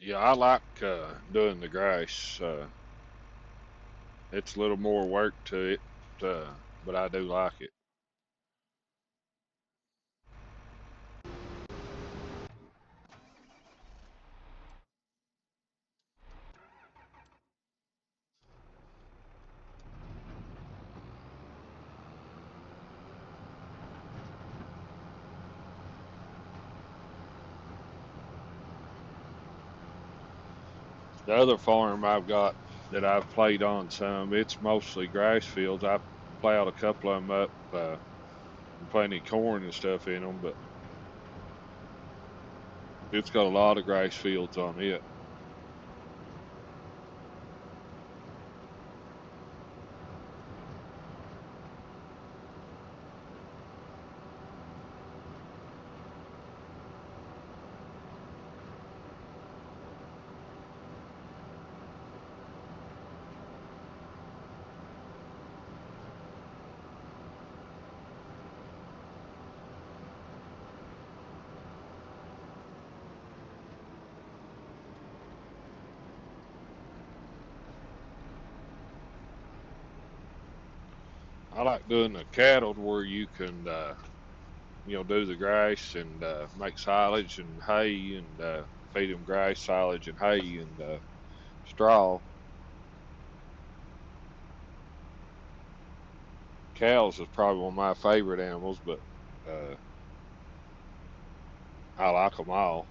Yeah, I like doing the grass. It's a little more work to it, uh, but I do like it. The other farm I've got that I've played on some, it's mostly grass fields. I plowed a couple of them up, and plenty of corn and stuff in them, but it's got a lot of grass fields on it. I like doing the cattle where you can, do the grass and make silage and hay and feed them grass, silage, and hay and straw. Cows is probably one of my favorite animals, but uh, I like them all.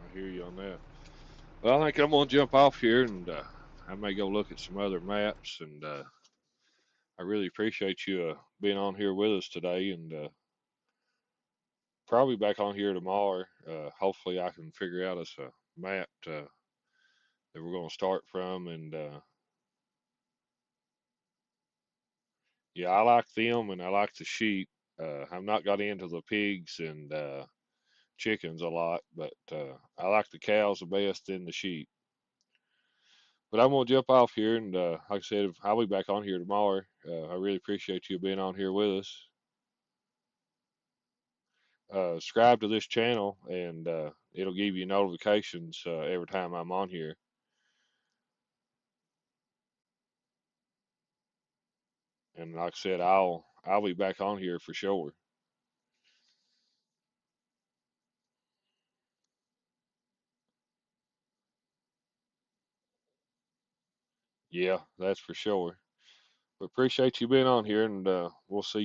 I hear you on that. Well, I think I'm gonna jump off here, and I may go look at some other maps. And I really appreciate you being on here with us today, and probably back on here tomorrow. Hopefully, I can figure out us a map that we're gonna start from. And yeah, I like them, and I like the sheep. I've not got into the pigs and chickens a lot, but I like the cows the best and the sheep. But I'm gonna jump off here, and like I said, I'll be back on here tomorrow. I really appreciate you being on here with us. Subscribe to this channel, and it'll give you notifications every time I'm on here. And like I said, I'll be back on here for sure. Yeah, that's for sure. But appreciate you being on here, and we'll see.